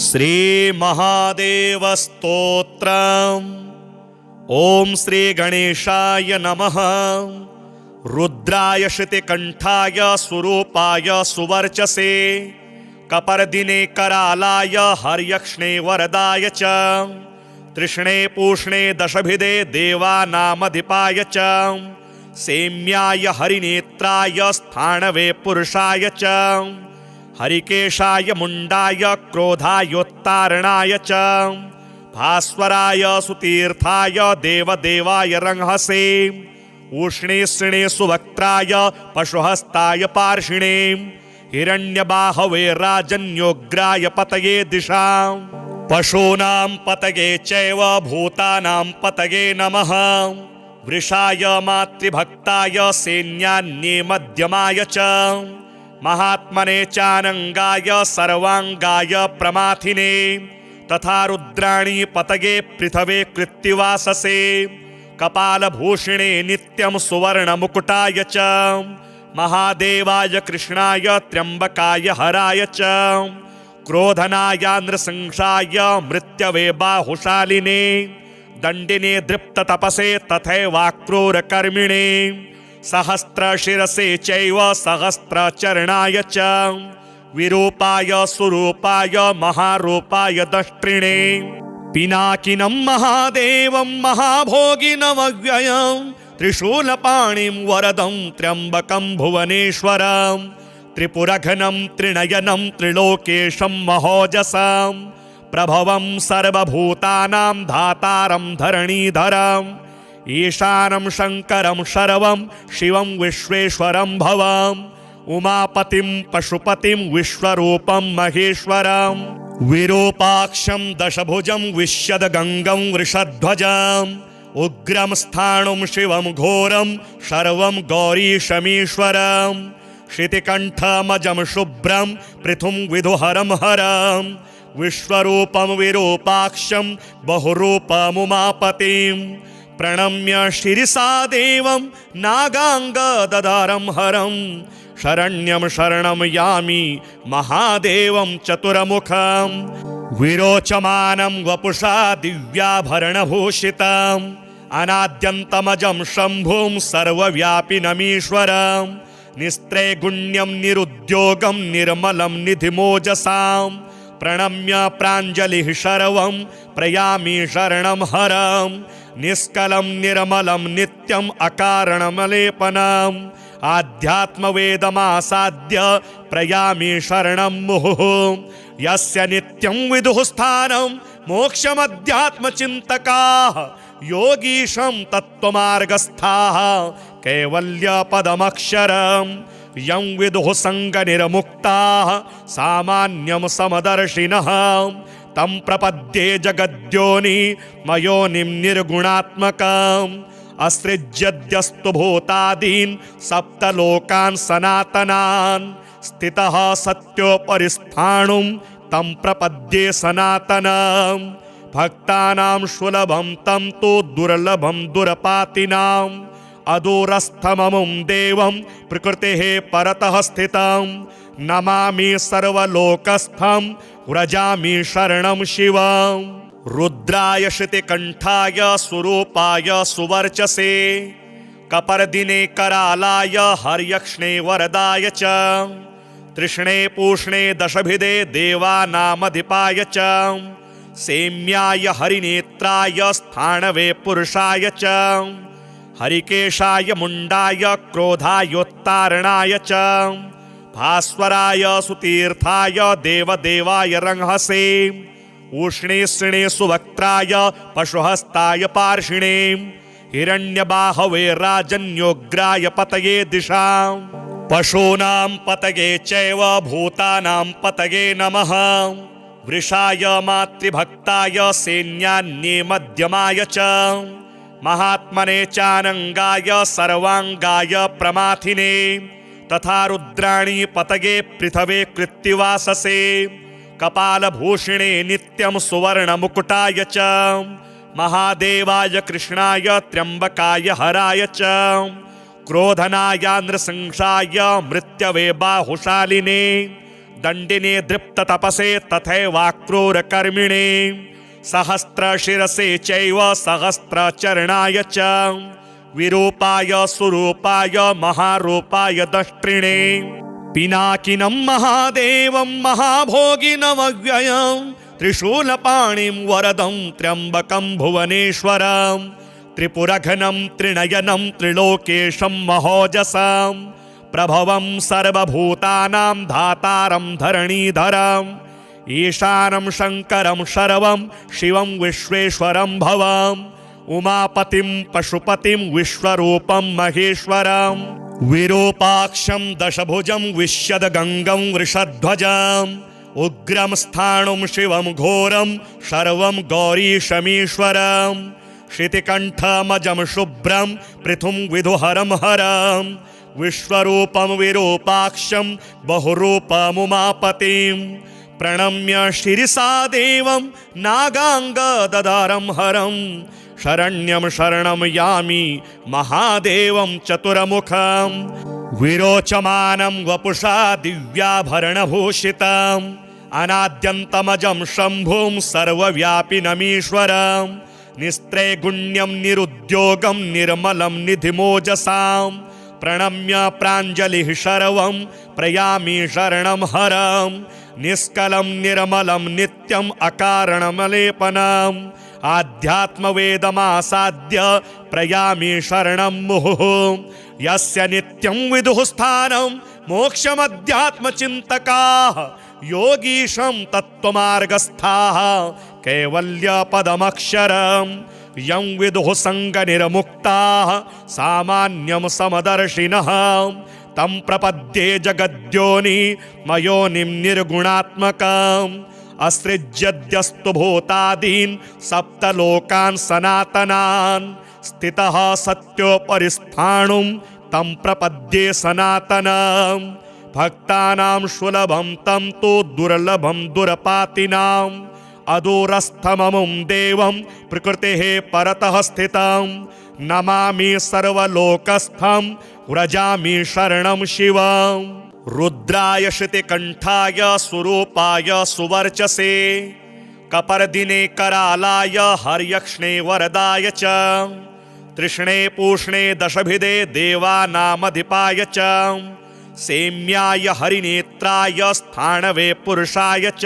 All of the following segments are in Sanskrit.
श्री महादेव स्तोत्रम्। ओम श्री गणेशाय नमः। रुद्राय श्रुतिकंठाय स्वरूपाय सुवर्चसे कपर्दिने करालाय हर्यक्ष्णे वरदाय च तृष्णे पूष्णे दशभिदे देवानामधिपाय च सेम्याय हरिनेत्राय स्थाणवे पुरुषाय च हरिकेशाय मुंडाय क्रोधायोत्तारणाय च भास्वराय सुतीर्थाय देवदेवाय रंहसे उष्णेश्णे सुवक्त्राय पशुहस्ताय पार्षिणे हिरण्यबाहवे राजन्योग्राय पतये दिशां पशूनां पतये चैव भूतानां पतये नमः। वृषाय मातृभक्ताय सैन्यान्ये मध्यमाय च महात्मने चानंगाय सर्वांगाय प्रमाथिने तथा रुद्राणी पतये पृथवे कृत्तिवाससे कपालभूषणे नित्यं सुवर्णमुकुटाय च महादेवाय कृष्णाय त्र्यंबकाय हराय च क्रोधनाय नृसिंहाय मृत्यवे बाहुशालिने दंडिने दृप्ततपसे तथैवाक्रूरकर्मिणे सहस्रशिरसे चैव सहस्रचरणाय च विरूपाय सुरूपाय महारूपाय दष्ट्रिणे पिनाकिनं महादेवं महाभोगिनमव्ययं त्रिशूलपाणिं वरदं त्र्यंबकं भुवनेश्वरं त्रिपुरघनं त्रिनयनं त्रिलोकेशं महोजसं प्रभवं सर्वभूतानां धातारं धरणीधरं ईशानं शंकरं शर्वं शिवं विश्वेश्वरं भवं उमापतिं पशुपतिं विश्वरूपं महेश्वरं विरूपाक्षं दशभुजं विश्यदगंगं वृषध्वजं उग्रं स्थाणुं शिवं घोरं शर्वं गौरीशमीश्वरं क्षितिकण्ठमजं शुभ्रं पृथुं विदुहरं हरं विश्वरूपं विरूपाक्षं बहुरूपमुमापतिं प्रणम्य शिरसा देवं नागांगदधारं हरं शरण्यं शरणं यामि महादेवं चतुर्मुखं विरोचमानं वपुषा दिव्याभरणभूषितं अनाद्यन्तमजं शम्भुं सर्वव्यापिनमीश्वरं निस्त्रैगुण्यं निरुद्योगं निर्मलं निधिमोजसां प्रणम्य प्राञ्जलिः शर्वं प्रयामि शरणं हरं निष्कलं निर्मलं नित्यं अकारणमलेपनम् आध्यात्मवेदमासाद्य प्रयामि शरणं मुहुः यस्य नित्यं विदुः स्थानं मोक्षमध्यात्मचिन्तकाः योगीशं तत्त्वमार्गस्थाः कैवल्यपदमक्षरं यं विदुः संगनिर्मुक्ताः सामान्यं समदर्शिनः तं प्रपद्ये जगद्योनि मयोनिं निर्गुणात्मकम् असृज्यद्यस्तु भूतादीन् सप्तलोकान् सनातनान् स्थितः सत्योपरिस्थाणुं तं प्रपद्ये सनातनं भक्तानां सुलभं तं तु दुर्लभं दुरपातिनाम् अदूरस्थममुं देवं प्रकृतेः परतः स्थितं नमामि सर्वलोकस्थं व्रजामि शरणं शिवम्। रुद्राय श्रुतिकंठाय स्वरूपाय सुवर्चसे कपर्दिने करालाय हर्यक्ष्णे वरदाय च तृष्णे पूष्णे दशभिदे देवानामधिपाय च सेम्याय हरिनेत्राय स्थाणवे पुरुषाय च हरिकेशाय मुंडाय क्रोधायोत्तारणाय च भास्वराय सुतीर्थाय देवदेवाय रंहसे उष्णेश्णे सुवक्त्राय पशुहस्ताय पार्षिणे हिरण्यबाहवे राजन्योग्राय पतये दिशां पशूनां पतये चैव भूतानां पतये नमः। वृषाय मातृभक्ताय सैन्यान्ये मध्यमाय च महात्मने चानंगाय सर्वांगाय प्रमाथिने तथा रुद्राणी पतये पृथवे कृत्तिवाससे कपालभूषणे नित्यं सुवर्णमुकुटाय च महादेवाय कृष्णाय त्र्यंबकाय हराय च क्रोधनाय नृसिंहाय मृत्यवे बाहुशालिने दण्डिने दृप्ततपसे तथैवाक्रूरकर्मिणे सहस्रशिरसे चैव सहस्रचरणाय च विरूपाय सुरूपाय महारूपाय दष्ट्रिणे पिनाकिनं महादेवं महाभोगिनमव्ययं त्रिशूलपाणिं वरदं त्र्यम्बकं भुवनेश्वरं त्रिपुरघनं त्रिनयनं त्रिलोकेशं महोजसं प्रभवं सर्वभूतानां धातारं धरणीधरम् ईशानं शङ्करं शर्वं शिवं विश्वेश्वरं भवम् उमापतिं पशुपतिं विश्वरूपं महेश्वरं विरूपाक्षं दशभुजं विश्यदगङ्गं वृषध्वजम् उग्रं स्थाणुं शिवं घोरं शर्वं गौरीशमीश्वरं शितिकण्ठमजं शुभ्रं पृथुं विधुहरं हरं विश्वरूपं विरूपाक्षं बहुरूपमुमापतिं प्रणम्य शिरसा देवं नागाङ्गददारं हरं शरण्यं शरणं यामि महादेवं चतुर्मुखं विरोचमानं वपुषा दिव्याभरणभूषितम् अनाद्यन्तमजं शम्भुं सर्वव्यापिनमीश्वरं निस्त्रैगुण्यं निरुद्योगं निर्मलं निधिमोजसां प्रणम्य प्राञ्जलिः शर्वं प्रयामि शरणं हरं निष्कलं निर्मलं नित्यम् अकारणमलेपनम् आध्यात्मवेदमासाद्य प्रयामि शरणं मुहुः यस्य नित्यं विदुः स्थानं मोक्षमध्यात्मचिन्तकाः योगीशं तत्त्वमार्गस्थाः कैवल्यपदमक्षरं यं विदुः सङ्गनिर्मुक्ताः सामान्यं समदर्शिनः तं प्रपद्ये जगद्योनि मयोनिं निर्गुणात्मकम् असृज्यद्यस्तु भूतादीन् सप्तलोकान् सनातनान् स्थितः सत्योपरिस्थाणुं तं प्रपद्ये सनातनं भक्तानां सुलभं तं तु दुर्लभं दुरपातिनाम् अदूरस्थममुं देवं प्रकृतेः परतः स्थितं नमामि सर्वलोकस्थं व्रजामि शरणं शिवम् रुद्राय श्रुतिकण्ठाय सुरूपाय सुवर्चसे कपर्दिने करालाय हर्यक्ष्णे वरदाय च तृष्णे पूष्णे दशभिदे देवानामधिपाय च सेम्याय हरिनेत्राय स्थाणवे पुरुषाय च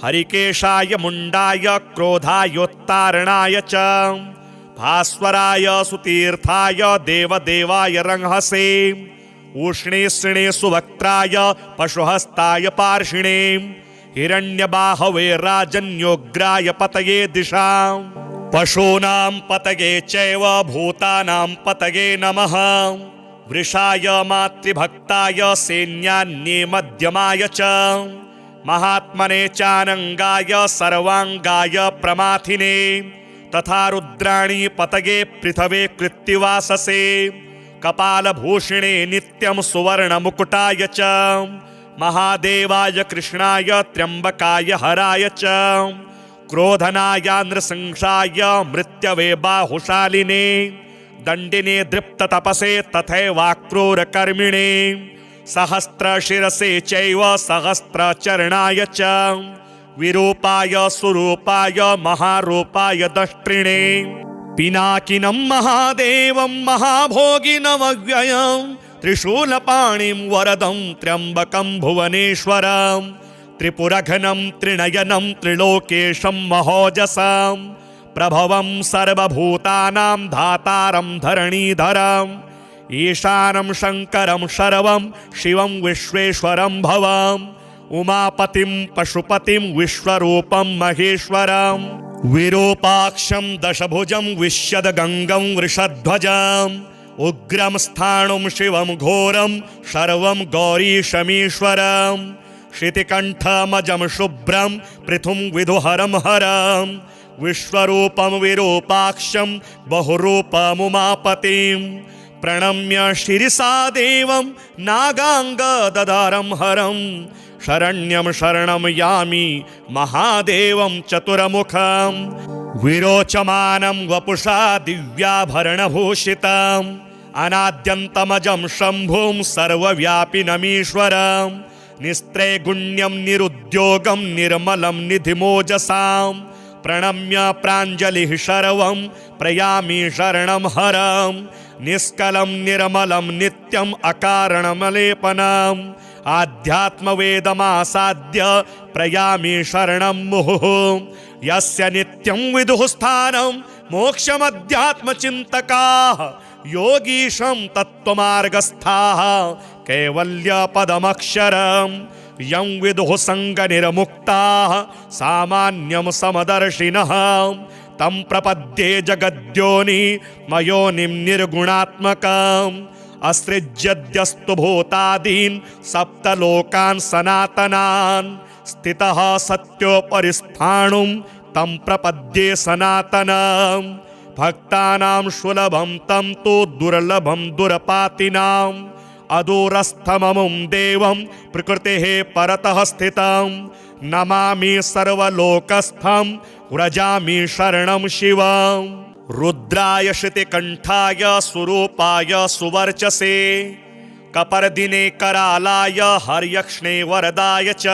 हरिकेशाय मुण्डाय क्रोधायोत्तारणाय च भास्वराय सुतीर्थाय देवदेवाय रंहसे उष्णे श्रिणे सुवक्त्राय पशुहस्ताय पार्षिणे हिरण्यबाहवे राजन्योग्राय पतये दिशां पशूनां पतये चैव भूतानां पतये नमः वृषाय मातृभक्ताय सैन्यान्ये मध्यमाय च महात्मने चानङ्गाय सर्वाङ्गाय प्रमाथिने तथा रुद्राणि पतये पृथवे कृत्तिवाससे कपालभूषणे नित्यं सुवर्णमुकुटाय च महादेवाय कृष्णाय त्र्यम्बकाय हराय च क्रोधनाय नृसिंहाय मृत्यवे बाहुशालिने दण्डिने दृप्ततपसे तथैवाक्रूरकर्मिणे सहस्रशिरसे चैव सहस्रचरणाय च विरूपाय सुरूपाय महारूपाय दष्ट्रिणे पिनाकिनं महादेवं महाभोगिनमव्ययं त्रिशूलपाणिं वरदं त्र्यम्बकं भुवनेश्वरं त्रिपुरघनं त्रिनयनं त्रिलोकेशं महोजसं प्रभवं सर्वभूतानां धातारं धरणीधरम् ईशानं शङ्करं शर्वं शिवं विश्वेश्वरं भवम् उमापतिं पशुपतिं विश्वरूपं महेश्वरं विरूपाक्षं दशभुजं विश्यदगङ्गं वृषध्वजम् उग्रं स्थाणुं शिवं घोरं शर्वं गौरीशमीश्वरं शितिकण्ठमजं शुभ्रं पृथुं विधुहरं हरं विश्वरूपं विरूपाक्षं बहुरूपमुमापतिं प्रणम्य शिरसा देवं नागाङ्गददारं हरं शरण्यं शरणं यामि महादेवं चतुर्मुखं विरोचमानं वपुषा दिव्याभरणभूषितम् अनाद्यन्तमजं शम्भुं सर्वव्यापिनमीश्वरं निस्त्रैगुण्यं निरुद्योगं निर्मलं निधिमोजसां प्रणम्य प्राञ्जलिः शर्वं प्रयामि शरणं हरं निष्कलं निर्मलं नित्यम् अकारणमलेपनम् आध्यात्मवेदमासाद्य प्रयामि शरणं मुहुः यस्य नित्यं विदुः स्थानं मोक्षमध्यात्मचिन्तकाः योगीशं तत्त्वमार्गस्थाः कैवल्यपदमक्षरं यं विदुः सङ्गनिर्मुक्ताः सामान्यं समदर्शिनः तं प्रपद्ये जगद्योनि मयोनिं निर्गुणात्मकम् असृज्यद्यस्तु भूतादीन् सप्तलोकान् सनातनान् स्थितः सत्योपरिस्थाणुं तं प्रपद्ये सनातनं भक्तानां सुलभं तं तु दुर्लभं दुरपातिनाम् अदूरस्थममुं देवं प्रकृतेः परतः स्थितं नमामि सर्वलोकस्थं व्रजामि शरणं शिवम् रुद्राय श्रुतिकण्ठाय सुरूपाय सुवर्चसे कपर्दिने करालाय हर्यक्ष्णे वरदाय च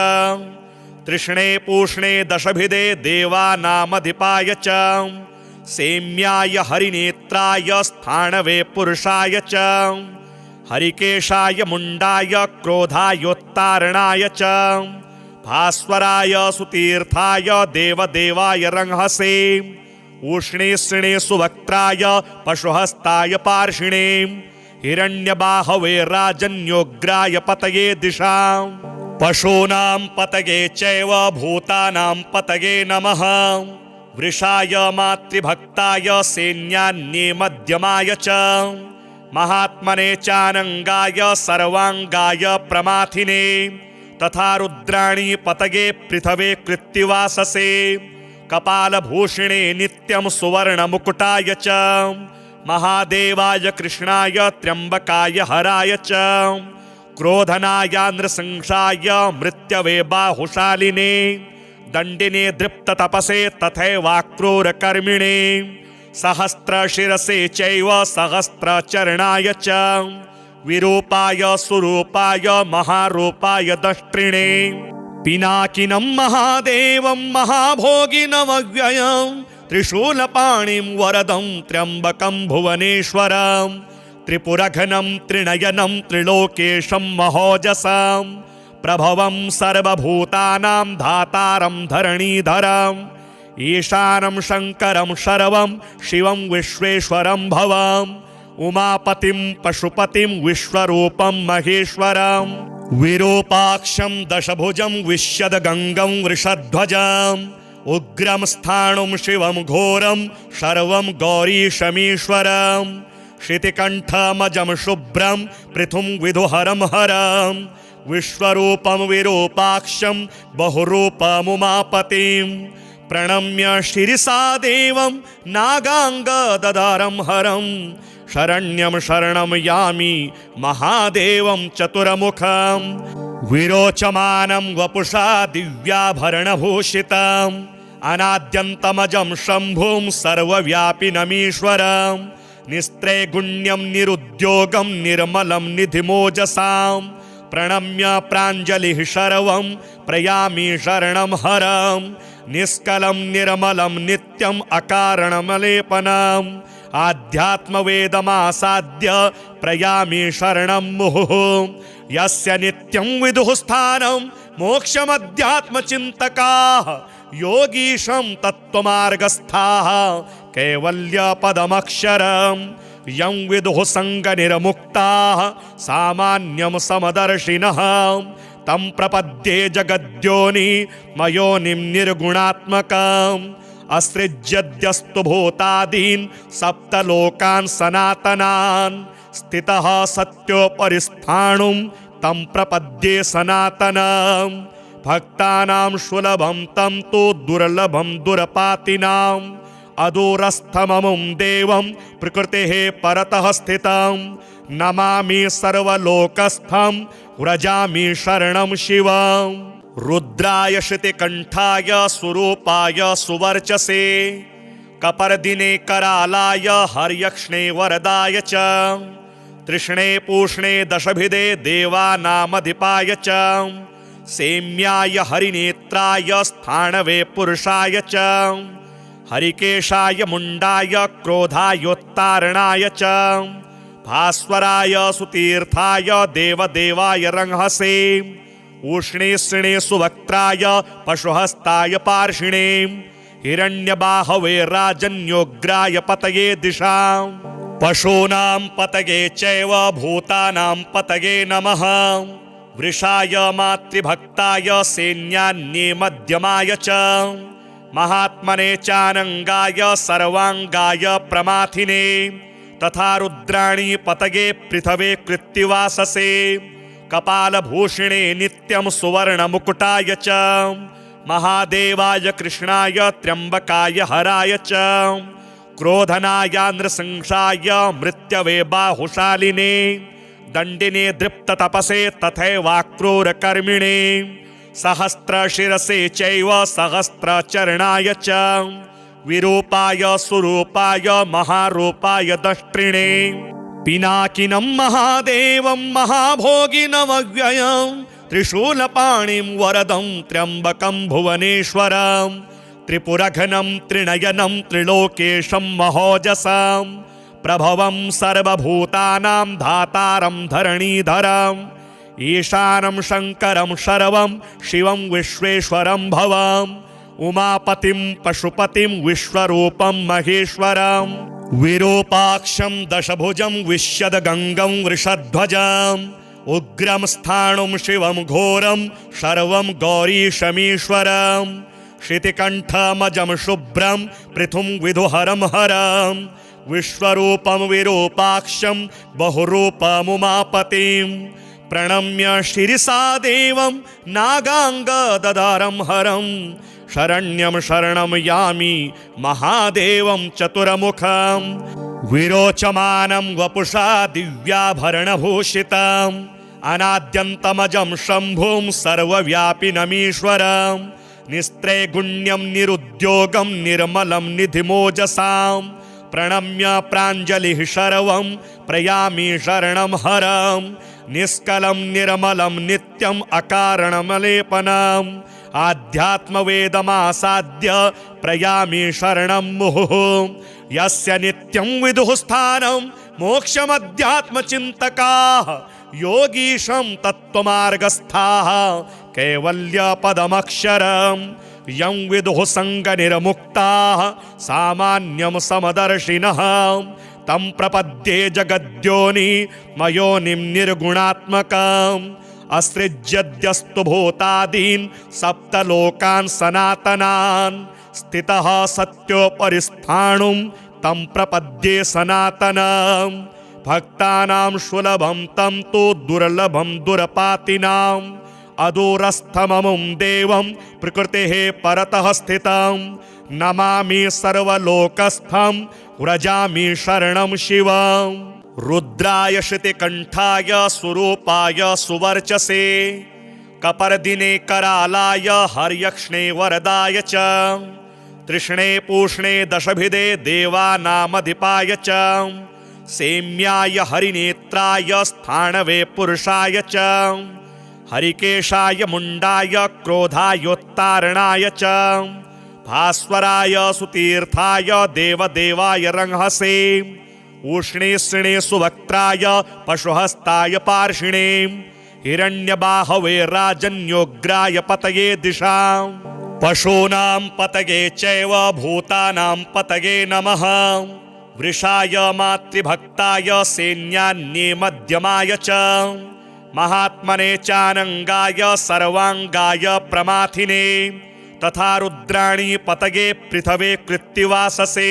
तृष्णे पूष्णे दशभिदे देवानामधिपाय च सेम्याय हरिनेत्राय स्थाणवे पुरुषाय च हरिकेशाय मुण्डाय क्रोधायोत्तारणाय च भास्वराय सुतीर्थाय देवदेवाय रंहसे उष्णे श्रिणे सुवक्त्राय पशुहस्ताय पार्षिणे हिरण्यबाहवे राजन्योग्राय पतये दिशां पशूनां पतये चैव भूतानां पतये नमः वृषाय मातृभक्ताय सैन्यान्ये मध्यमाय च महात्मने चानङ्गाय सर्वाङ्गाय प्रमाथिने तथा रुद्राणि पतये पृथवे कृत्तिवाससे कपालभूषणे नित्यं सुवर्णमुकुटाय च महादेवाय कृष्णाय त्र्यम्बकाय हराय च क्रोधनाय नृसिंहाय मृत्यवे बाहुशालिने दण्डिने दृप्ततपसे तथैवाक्रूरकर्मिणे सहस्रशिरसे चैव सहस्रचरणाय च विरूपाय सुरूपाय महारूपाय दष्ट्रिणे पिनाकिनं महादेवं महाभोगिनमव्ययं त्रिशूलपाणिं वरदं त्र्यम्बकं भुवनेश्वरं त्रिपुरघनं त्रिनयनं त्रिलोकेशं महोजसं प्रभवं सर्वभूतानां धातारं धरणीधरम् ईशानं शङ्करं शर्वं शिवं विश्वेश्वरं भवम् उमापतिं पशुपतिं विश्वरूपं महेश्वरं विरूपाक्षं दशभुजं विश्यदगङ्गं वृषध्वजम् उग्रं स्थाणुं शिवं घोरं शर्वं गौरीशमीश्वरं शितिकण्ठमजं शुभ्रं पृथुं विदुहरं हरं विश्वरूपं विरूपाक्षं बहुरूपमुमापतिं प्रणम्य शिरसा देवं नागाङ्गददारं हरं शरण्यं शरणं यामि महादेवं चतुरमुखं विरोचमानं वपुषा दिव्याभरणभूषितम् अनाद्यन्तमजं शम्भुं सर्वव्यापिनमीश्वरं निस्त्रैगुण्यं निरुद्योगं निर्मलं निधिमोजसां प्रणम्य प्राञ्जलिः शर्वं प्रयामि शरणं हरं निष्कलं निर्मलं नित्यम् अकारणमलेपनम् आध्यात्मवेदमासाद्य प्रयामि शरणं मुहुः यस्य नित्यं विदुः स्थानं मोक्षमध्यात्मचिन्तकाः योगीशं तत्त्वमार्गस्थाः कैवल्यपदमक्षरं यं विदुः सङ्गनिर्मुक्ताः सामान्यं समदर्शिनः तं प्रपद्ये जगद्योनि मयोनिं निर्गुणात्मकम् असृज्यद्यस्तु भूतादीन् सप्तलोकान् सनातनान् स्थितः सत्योपरिस्थाणुं तं प्रपद्ये सनातनं भक्तानां सुलभं तं तु दुर्लभं दुरपातिनाम् अदूरस्थममुं देवं प्रकृतेः परतः स्थितं नमामि सर्वलोकस्थं व्रजामि शरणं शिवम् रुद्राय श्रुतिकण्ठाय सुरूपाय सुवर्चसे कपर्दिने करालाय हर्यक्ष्णे वरदाय च तृष्णे पूष्णे दशभिदे देवानामधिपाय च सेम्याय हरिनेत्राय स्थाणवे पुरुषाय च हरिकेशाय मुण्डाय क्रोधायोत्तारणाय च भास्वराय सुतीर्थाय देवदेवाय रंहसे उष्णेष्णे सुवक्त्राय पशुहस्ताय पार्षिणे हिरण्यबाहवे राजन्योग्राय पतये दिशां पशूनां पतये चैव भूतानां पतये नमः वृषाय मातृभक्ताय सैन्यान्ये मध्यमाय च महात्मने चानंगाय सर्वांगाय प्रमाथिने तथा रुद्राणी पतये पृथवे कृत्तिवाससे कपालभूषणे नित्यं सुवर्णमुकुटाय च महादेवाय कृष्णाय त्र्यंबकाय हराय च क्रोधनाय नृसिंहाय मृत्यवे बाहुशालिने दंडिने दृप्ततपसे तथैवाक्रूरकर्मिणे सहस्रशिरसे चैव सहस्रचरणाय च विरूपाय सुरूपाय महारूपाय दष्ट्रिणे पिनाकिनं महादेवं महाभोगिनमव्ययं त्रिशूलपाणिं वरदं त्र्यंबकं भुवनेश्वरं त्रिपुरघनं त्रिनयनं त्रिलोकेशं महोजसं प्रभवं सर्वभूतानां धातारं धरणीधरं ईशानं शङ्करं शर्वं शिवं विश्वेश्वरं भवं उमापतिं पशुपतिं विश्वरूपं महेश्वरं विरूपाक्षं दशभुजं विश्यदगङ्गं वृषध्वजम् उग्रं स्थाणुं शिवं घोरं शर्वं गौरीशमीश्वरं शितिकण्ठमजं शुभ्रं पृथुं विदुहरं हरं विश्वरूपं विरूपाक्षं बहुरूपमुमापतिं प्रणम्य शिरसा देवं नागाङ्गददारं हरं शरण्यं शरणं यामि महादेवं चतुर्मुखं विरोचमानं वपुषा दिव्याभरणभूषितम् अनाद्यन्तमजं शम्भुं सर्वव्यापिनमीश्वरं निस्त्रैगुण्यं निरुद्योगं निर्मलं निधिमोजसां प्रणम्य प्राञ्जलिः शर्वं प्रयामि शरणं हरं निष्कलं निर्मलं नित्यम् अकारणमलेपनम् आध्यात्मवेदमासाद्य प्रयामि शरणं मुहुः यस्य नित्यं विदुः स्थानं मोक्षमध्यात्मचिन्तकाः योगीशं तत्त्वमार्गस्थाः कैवल्यपदमक्षरं यं विदुः सङ्गनिर्मुक्ताः सामान्यं समदर्शिनः तं प्रपद्ये जगद्योनि मयोनिं निर्गुणात्मकम् असृज्यद्यस्तु भूतादीन् सप्तलोकान् सनातनान् स्थितः सत्योपरिस्थाणुं तं प्रपद्ये सनातनं भक्तानां सुलभं तं तु दुर्लभं दुरपातिनाम् अदूरस्थममुं देवं प्रकृतेः परतः स्थितं नमामि सर्वलोकस्थं व्रजामि शरणं शिवं रुद्राय श्रुतिकण्ठाय स्वरूपाय सुवर्चसे कपर्दिने करालाय हर्यक्ष्णे वरदाय च तृष्णे पूष्णे दशभिदे देवानामधिपाय च सेम्याय हरिनेत्राय स्थाणवे पुरुषाय च हरिकेशाय मुण्डाय क्रोधायोत्तारणाय च भास्वराय सुतीर्थाय देवदेवाय रंहसे उष्णेष्णे सुवक्त्राय पशुहस्ताय पार्षिणे हिरण्यबाहवे राजन्योग्राय पतये दिशां पशूनां पतये चैव भूतानां पतये नमः वृषाय मातृभक्ताय सैन्यान्ये मध्यमाय च महात्मने चानंगाय सर्वांगाय प्रमाथिने तथा रुद्राणी पतये पृथवे कृत्तिवाससे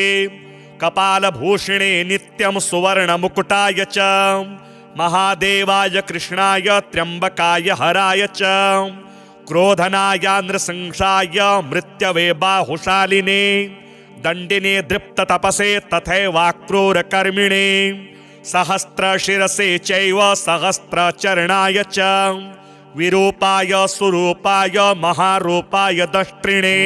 कपालभूषणे नित्यं सुवर्णमुकुटाय च महादेवाय कृष्णाय त्र्यंबकाय हराय च क्रोधनाय नृसिंहाय मृत्यवे बाहुशालिने दंडिने दृप्ततपसे तथैवाक्रूरकर्मिणे सहस्रशिरसे चैव सहस्रचरणाय च विरूपाय सुरूपाय महारूपाय दष्ट्रिणे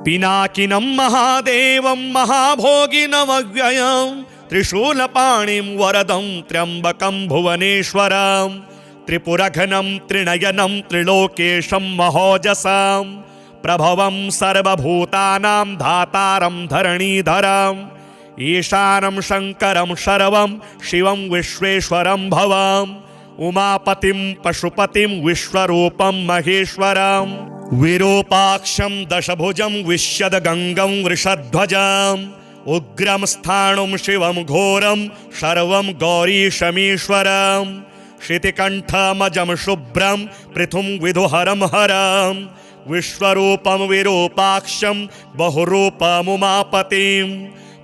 पिनाकिनं महादेवं महाभोगिनमव्ययं त्रिशूलपाणिं वरदं त्र्यंबकं भुवनेश्वरं त्रिपुरघनं त्रिनयनं त्रिलोकेशं महोजसां प्रभवं सर्वभूतानां धातारं धरणीधरम् ईशानं शङ्करं शर्वं शिवं विश्वेश्वरं भवम् उमापतिं पशुपतिं विश्वरूपं महेश्वरं विरूपाक्षं दशभुजं विश्यदगङ्गं वृषध्वजम् उग्रं स्थाणुं शिवं घोरं शर्वं गौरीशमीश्वरं शितिकण्ठमजं शुभ्रं पृथुं विदुहरं हरं विश्वरूपं विरूपाक्षं बहुरूपमुमापतिं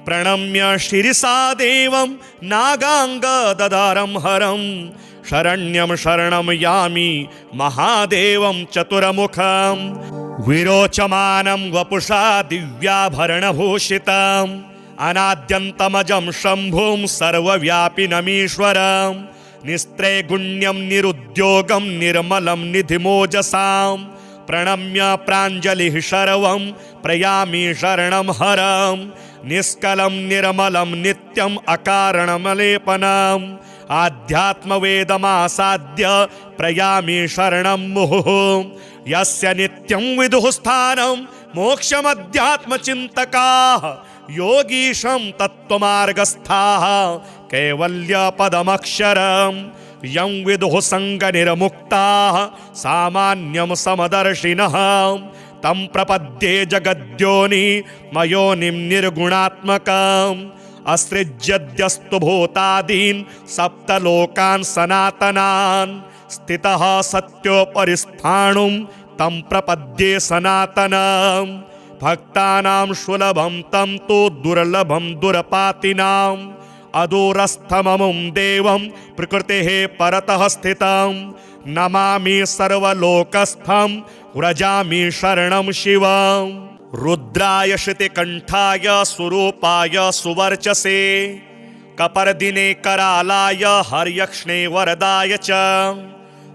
प्रणम्य शिरसा देवं नागाङ्गदधारं हरं शरण्यं शरणं यामि महादेवं चतुर्मुखं विरोचमानं वपुषा दिव्याभरणभूषितम् अनाद्यन्तमजं शम्भुं सर्वव्यापिनमीश्वरं निस्त्रैगुण्यं निरुद्योगं निर्मलं निधिमोजसां प्रणम्य प्राञ्जलिः शर्वं प्रयामि शरणं हरं निष्कलं निर्मलं नित्यम् अकारणमलेपनम् आध्यात्मवेदमासाद्य प्रयामि शरणं मुहुः यस्य नित्यं विदुः स्थानं मोक्षमध्यात्मचिन्तकाः योगीशं तत्त्वमार्गस्थाः कैवल्यपदमक्षरं यं विदुः सङ्गनिर्मुक्ताः सामान्यं समदर्शिनः तं प्रपद्ये जगद्योनि मयोनिं निर्गुणात्मकम् असृज्यद्यस्तु भूतादीन् सप्तलोकान् सनातनान् स्थितः सत्योपरिस्थाणुं तं प्रपद्ये सनातनं भक्तानां सुलभं तं तु दुर्लभं दुरपातिनाम् अदूरस्थममुं देवं प्रकृतेः परतः स्थितं नमामि सर्वलोकस्थं व्रजामि शरणं शिवम् रुद्राय श्रुतिकण्ठाय सुरूपाय सुवर्चसे कपर्दिने करालाय हर्यक्ष्णे वरदाय च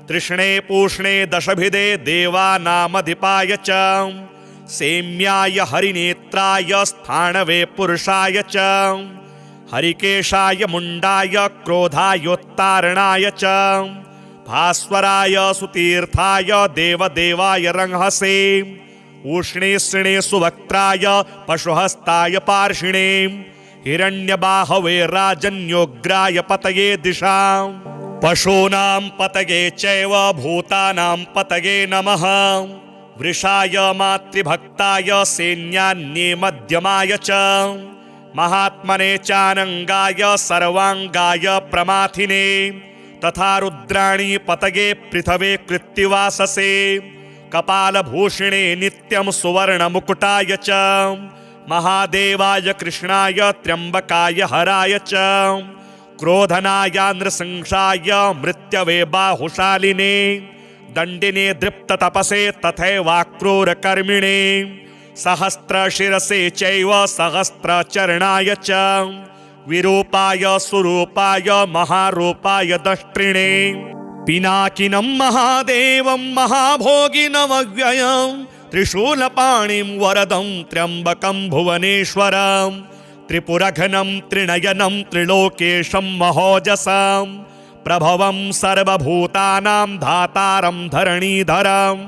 तृष्णे पूष्णे दशभिदे देवानामधिपाय च सेम्याय हरिनेत्राय स्थाणवे पुरुषाय च हरिकेशाय मुण्डाय क्रोधायोत्तारणाय च भास्वराय सुतीर्थाय देवदेवाय रंहसे उष्णे श्रिणे सुवक्त्राय पशुहस्ताय पार्षिणे हिरण्यबाहवे राजन्योग्राय पतये दिशां पशूनां पतये चैव भूतानां पतये नमः वृषाय मातृभक्ताय सैन्यान्ये मध्यमाय च महात्मने चानङ्गाय सर्वाङ्गाय प्रमाथिने तथा रुद्राणि पतये पृथवे कृत्तिवाससे कपालभूषणे नित्यं सुवर्णमुकुटाय च महादेवाय कृष्णाय त्र्यम्बकाय हराय च क्रोधनाय नृसिंहाय मृत्यवे बाहुशालिने दण्डिने दृप्ततपसे तथैवाक्रूरकर्मिणे सहस्रशिरसे चैव सहस्रचरणाय च विरूपाय सुरूपाय महारूपाय दष्ट्रिणे पिनाकिनं महादेवं महाभोगिनमव्ययं त्रिशूलपाणिं वरदं त्र्यम्बकं भुवनेश्वरं त्रिपुरघनं त्रिनयनं त्रिलोकेशं महोजसां प्रभवं सर्वभूतानां धातारं धरणीधरम्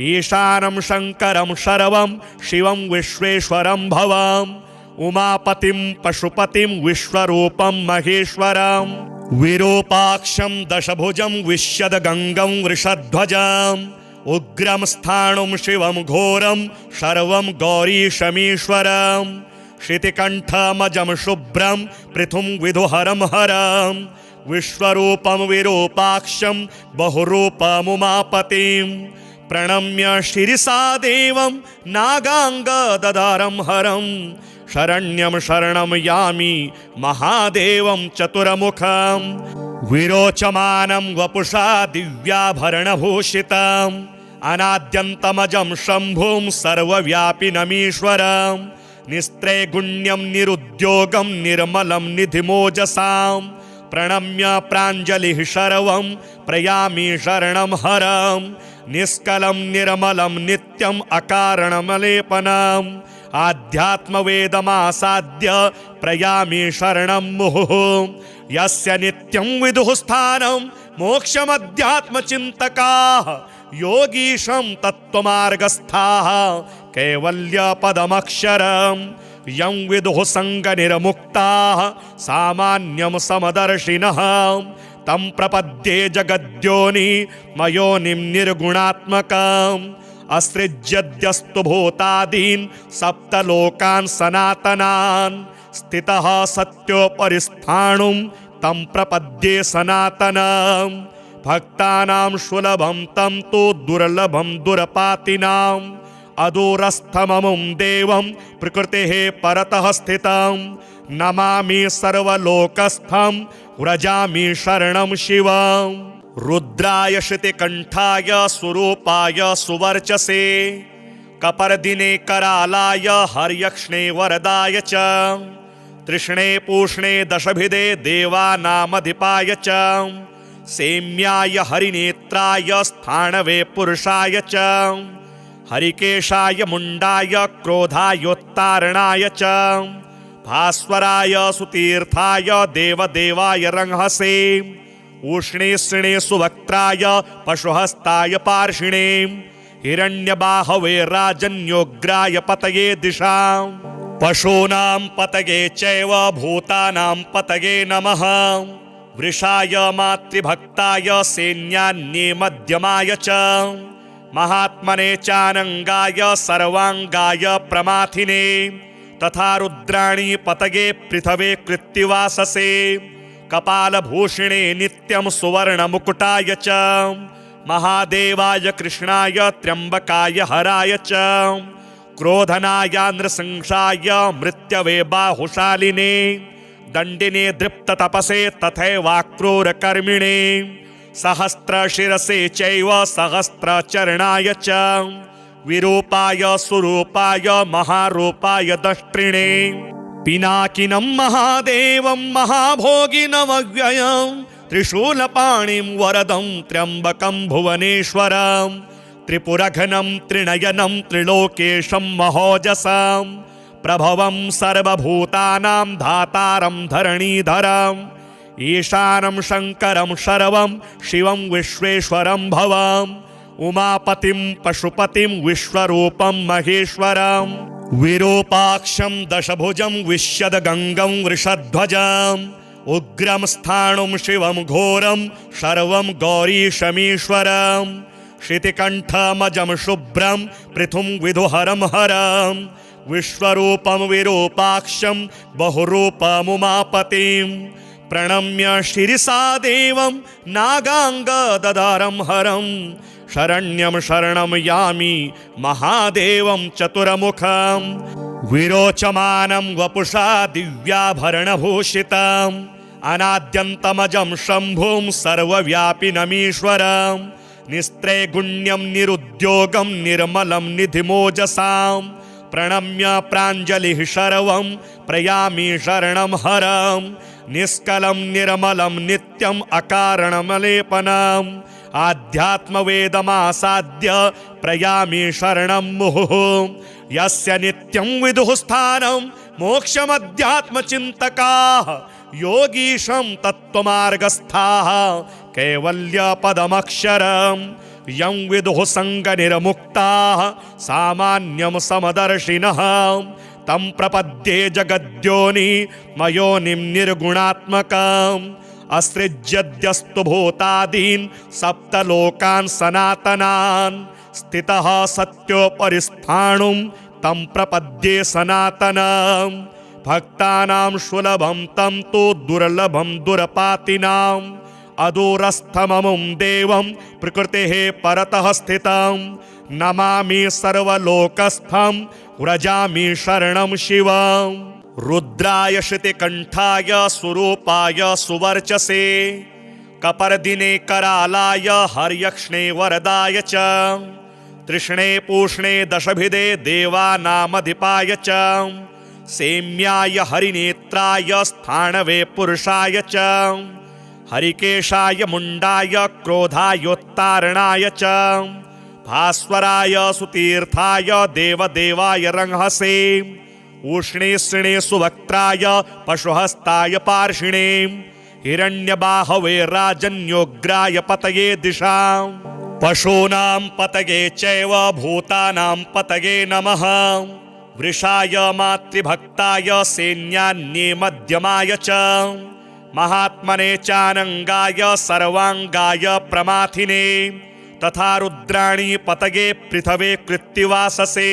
ईशानं शङ्करं शर्वं शिवं विश्वेश्वरं भवम् उमापतिं पशुपतिं विश्वरूपं महेश्वरं विरूपाक्षं दशभुजं विश्यदगङ्गं वृषध्वजम् उग्रं स्थाणुं शिवं घोरं शर्वं गौरीशमीश्वरं शितिकण्ठमजं शुभ्रं पृथुं विदुहरं हरं विश्वरूपं विरूपाक्षं बहुरूपमुमापतिं प्रणम्य शिरसा देवं नागाङ्गदधारं हरं शरण्यं शरणं यामि महादेवं चतुर्मुखं विरोचमानं वपुषा दिव्याभरणभूषितम् अनाद्यन्तमजं शम्भुं सर्वव्यापिनमीश्वरं निस्त्रैगुण्यं निरुद्योगं निर्मलं निधिमोजसां प्रणम्य प्राञ्जलिः शर्वं प्रयामि शरणं हरं निष्कलं निर्मलं नित्यम् अकारणमलेपनम् आध्यात्मवेदमासाद्य प्रयामि शरणं मुहुः यस्य नित्यं विदुः स्थानं मोक्षमध्यात्मचिन्तकाः योगीशं तत्त्वमार्गस्थाः कैवल्यपदमक्षरम् यं विदुः सङ्गनिर्मुक्ताः सामान्यं समदर्शिनः तं प्रपद्ये जगद्योनि मयोनिं निर्गुणात्मकम् असृज्यद्यस्तु भूतादीन् सप्तलोकान् सनातनान् स्थितः सत्योपरिस्थाणुं तं प्रपद्ये सनातनम् भक्तानां सुलभं तं तु दुर्लभं दुरपातिनाम् अदूरस्थममुं देवं प्रकृतेः परतः स्थितं नमामि सर्वलोकस्थं व्रजामि शरणं शिवम् रुद्राय श्रुतिकण्ठाय स्वरूपाय सुवर्चसे कपर्दिने करालाय हर्यक्ष्णे वरदाय च तृष्णे पूष्णे दशभिदे देवानामधिपाय च सेम्याय हरिनेत्राय स्थाणवे पुरुषाय च हरिकेशाय मुण्डाय क्रोधायोत्तारणाय च भास्वराय सुतीर्थाय देवदेवाय रंहसे उष्णेष्णे सुवक्त्राय पशुहस्ताय पार्षिणे हिरण्यबाहवे राजन्योग्राय पतये दिशां पशूनां पतये चैव भूतानां पतये नमः वृषाय मातृभक्ताय सैन्यान्ये मध्यमाय च महात्मने चानंगाय सर्वांगाय प्रमाथिने तथा रुद्राणी पतये पृथवे कृत्तिवाससे कपालभूषणे नित्यं सुवर्णमुकुटाय च महादेवाय कृष्णाय त्र्यंबकाय हराय च क्रोधनाय नृसिंहाय मृत्यवे बाहुशालिने दण्डिने दृप्ततपसे तथैवाक्रूरकर्मिणे सहस्रशिरसे चैव सहस्रचरणाय च विरूपाय सुरूपाय महारूपाय दष्ट्रिणे पिनाकिनं महादेवं महाभोगिनमव्ययं त्रिशूलपाणिं वरदं त्र्यम्बकं भुवनेश्वरं त्रिपुरघनं त्रिनयनं त्रिलोकेशं महोजसं प्रभवं सर्वभूतानां धातारं धरणीधरम् ईशानं शङ्करं शर्वं शिवं विश्वेश्वरं भवं उमापतिं पशुपतिं विश्वरूपं महेश्वरं विरूपाक्षं दशभुजं विश्यदगङ्गं वृषध्वजम् उग्रं स्थाणुं शिवं घोरं शर्वं गौरीशमीश्वरं शितिकण्ठमजं शुभ्रं पृथुं विदुहरं हरं विश्वरूपं विरूपाक्षं बहुरूपमुमापतिं प्रणम्य शिरसा देवं नागाङ्गदधारं हरं शरण्यं शरणं यामि महादेवं चतुर्मुखं विरोचमानं वपुषा दिव्याभरणभूषितम् अनाद्यन्तमजं शम्भुं सर्वव्यापिनमीश्वरं निस्त्रैगुण्यं निरुद्योगं निर्मलं निधिमोजसां प्रणम्य प्राञ्जलिः शर्वं प्रयामि शरणं हरं निष्कलं निर्मलं नित्यम् अकारणमलेपनम् आध्यात्मवेदमासाद्य प्रयामि शरणं मुहुः यस्य नित्यं विदुः स्थानं मोक्षमध्यात्मचिन्तकाः योगीशं तत्त्वमार्गस्थाः कैवल्यपदमक्षरम् यं विदुः सङ्गनिर्मुक्ताः सामान्यं समदर्शिनः तं प्रपद्ये जगद्योनि मयोनिं निर्गुणात्मकम् असृज्यद्यस्तु भूतादीन् सप्तलोकान् सनातनान् स्थितः सत्योपरिस्थाणुं तं प्रपद्ये सनातनम् भक्तानां सुलभं तं तु दुर्लभं दुरपातिनाम् अदूरस्थममुं देवं प्रकृतेः परतः स्थितं नमामि सर्वलोकस्थं व्रजामि शरणं शिवम् रुद्राय श्रुतिकण्ठाय स्वरूपाय सुवर्चसे कपर्दिने करालाय हर्यक्ष्णे वरदाय च तृष्णे पूष्णे दशभिदे देवानामधिपाय च सेम्याय हरिनेत्राय स्थाणवे पुरुषाय च हरिकेशाय मुण्डाय क्रोधायोत्तारणाय च भास्वराय सुतीर्थाय देवदेवाय रंहसे उष्णेष्णे सुवक्त्राय पशुहस्ताय पार्षिणे हिरण्यबाहवे राजन्योग्राय पतये दिशां पशूनां पतये चैव भूतानां पतये नमः वृषाय मातृभक्ताय सैन्यान्ये मध्यमाय च महात्मने चानंगाय सर्वांगाय प्रमाथिने तथा रुद्राणी पतये पृथवे कृत्तिवाससे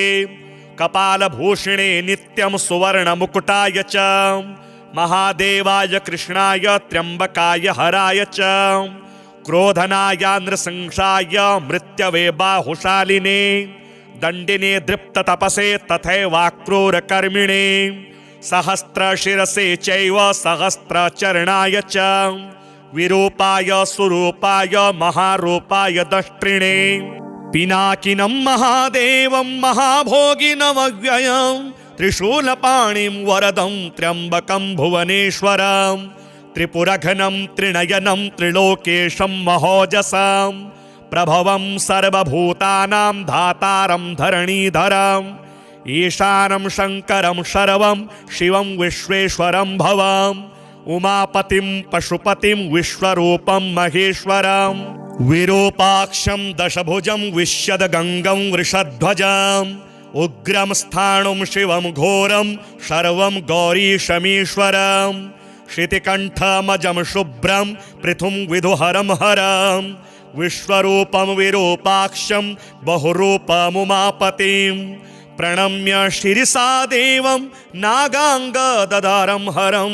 कपालभूषणे नित्यं सुवर्णमुकुटाय च महादेवाय कृष्णाय त्र्यंबकाय हराय च क्रोधनाय नृसिंहाय मृत्यवे बाहुशालिने दंडिने दृप्ततपसे तथैवाक्रूरकर्मिणे सहस्रशिरसे चैव सहस्रचरणाय च विरूपाय सुरूपाय महारूपाय दष्ट्रिणे पिनाकिनं महादेवं महाभोगिनमव्ययं त्रिशूलपाणिं वरदं त्र्यम्बकं भुवनेश्वरं त्रिपुरघनं त्रिनयनं त्रिलोकेशं महोजसं प्रभवं सर्वभूतानां धातारं धरणीधरम् ईशानं शङ्करं शर्वं शिवं विश्वेश्वरं भवं उमापतिं पशुपतिं विश्वरूपं महेश्वरं विरूपाक्षं दशभुजं विश्यदगङ्गं वृषध्वजम् उग्रं स्थाणुं शिवं घोरं शर्वं गौरीशमीश्वरं शितिकण्ठमजं शुभ्रं पृथुं विदुहरं हरं विश्वरूपं विरूपाक्षं बहुरूपमुमापतिं प्रणम्य शिरसा देवं नागाङ्गदधारं हरं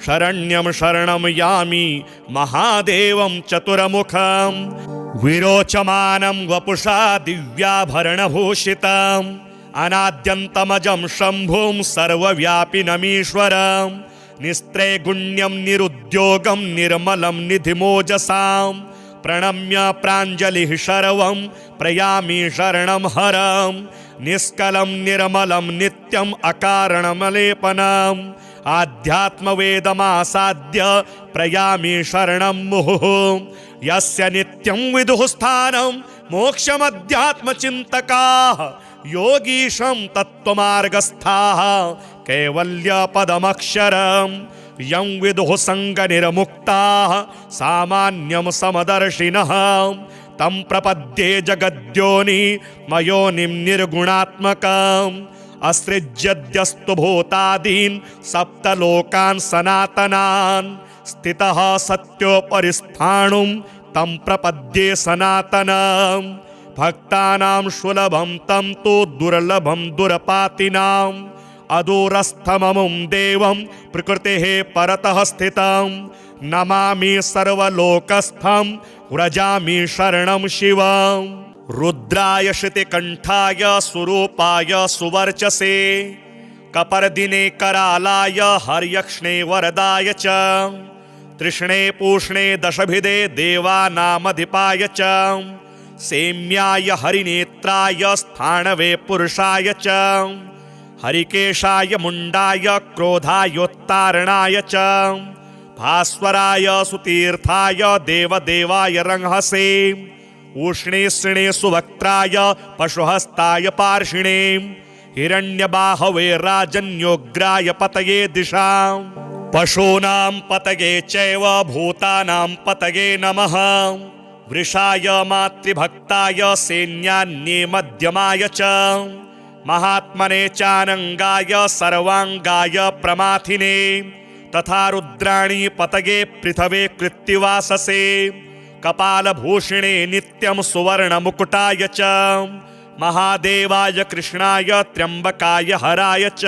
शरण्यं शरणं यामि महादेवं चतुर्मुखं विरोचमानं वपुषा दिव्याभरणभूषितम् अनाद्यन्तमजं शम्भुं सर्वव्यापिनमीश्वरं निस्त्रैगुण्यं निरुद्योगं निर्मलं निधिमोजसां प्रणम्य प्राञ्जलिः शर्वं प्रयामि शरणं हरं निष्कलं निर्मलं नित्यम् अकारणमलेपनम् आध्यात्मवेदमासाद्य प्रयामि शरणं मुहुः यस्य नित्यं विदुः स्थानं मोक्षमध्यात्मचिन्तकाः योगीशं तत्त्वमार्गस्थाः कैवल्यपदमक्षरं यं विदुः सङ्गनिर्मुक्ताः सामान्यं समदर्शिनः तं प्रपद्ये जगद्योनि मयोनिं निर्गुणात्मकम् असृज्यद्यस्तु भूतादीन् सप्तलोकान् सनातनान् स्थितः सत्योपरिस्थाणुं तं प्रपद्ये सनातनं भक्तानां सुलभं तं तु दुर्लभं दुरपातिनाम् अदूरस्थममुं देवं प्रकृतेः परतः स्थितं नमामि सर्वलोकस्थं व्रजामि शरणं शिवम् रुद्राय श्रुतिकण्ठाय सुरूपाय सुवर्चसे कपर्दिने करालाय हर्यक्ष्णे वरदाय च तृष्णे पूष्णे दशभिदे देवानामधिपाय च सेम्याय हरिनेत्राय स्थाणवे पुरुषाय च हरिकेशाय मुण्डाय क्रोधायोत्तारणाय च भास्वराय सुतीर्थाय देवदेवाय रंहसे उष्णे श्रिणे सुवक्त्राय पशुहस्ताय पार्षिणे हिरण्यबाहवे राजन्योग्राय पतये दिशां पशूनां पतये चैव भूतानां पतये नमः वृषाय मातृभक्ताय सैन्यान्ये मध्यमाय च महात्मने चानंगाय सर्वांगाय प्रमाथिने तथा रुद्राणी पतये पृथवे कृत्तिवाससे कपालभूषणे नित्यं सुवर्णमुकुटाय च महादेवाय कृष्णाय त्र्यंबकाय हराय च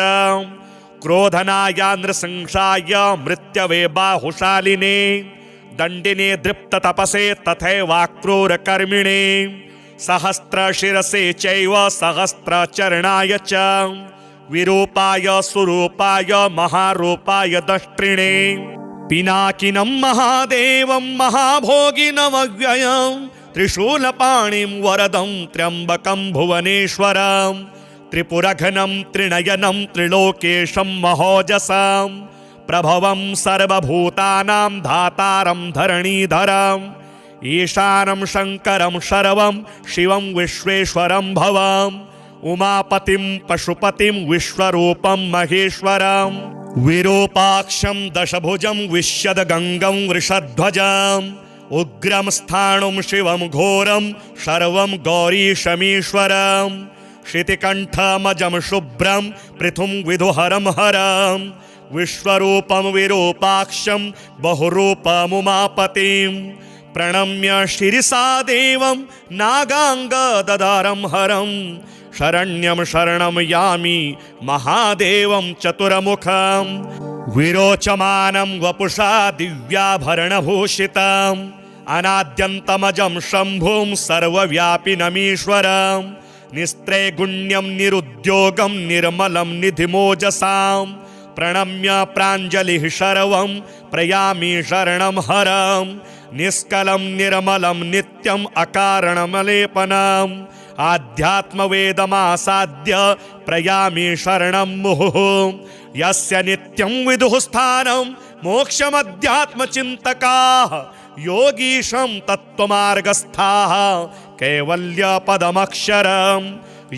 क्रोधनाय नृसिंहाय मृत्यवे बाहुशालिने दंडिने दृप्ततपसे तथैवाक्रूरकर्मिणे सहस्रशिरसे चैव सहस्रचरणाय च विरूपाय सुरूपाय महारूपाय दष्ट्रिणे पिनाकिनं महादेवं महाभोगिनमव्ययं त्रिशूलपाणिं वरदं त्र्यम्बकं भुवनेश्वरं त्रिपुरघनं त्रिनयनं त्रिलोकेशं महोजसं प्रभवं सर्वभूतानां धातारं धरणीधरम् ईशानं शङ्करं शर्वं शिवं विश्वेश्वरं भवम् उमापतिं पशुपतिं विश्वरूपं महेश्वरं विरूपाक्षं दशभुजं विश्यद्गङ्गं वृषध्वजम् उग्रं स्थाणुं शिवं घोरं शर्वं गौरीशमीश्वरम् शितिकण्ठमजं शुभ्रं पृथुं विदुहरं हरं विश्वरूपं विरूपाक्षं बहुरूपमुमापतिं प्रणम्य शिरसा देवं नागाङ्गददारं हरं शरण्यं शरणं यामि महादेवं चतुर्मुखं विरोचमानं वपुषा दिव्याभरणभूषितम् अनाद्यन्तमजं शम्भुं सर्वव्यापिनमीश्वरं निस्त्रैगुण्यं निरुद्योगं निर्मलं निधिमोजसां प्रणम्य प्राञ्जलिः शर्वं प्रयामि शरणं हरं निष्कलं निर्मलं नित्यम् अकारणमलेपनम् आध्यात्मवेदमासाद्य प्रयामि शरणं मुहुः यस्य नित्यं विदुः स्थानं मोक्षमध्यात्मचिन्तकाः योगीशं तत्त्वमार्गस्थाः कैवल्यपदमक्षरं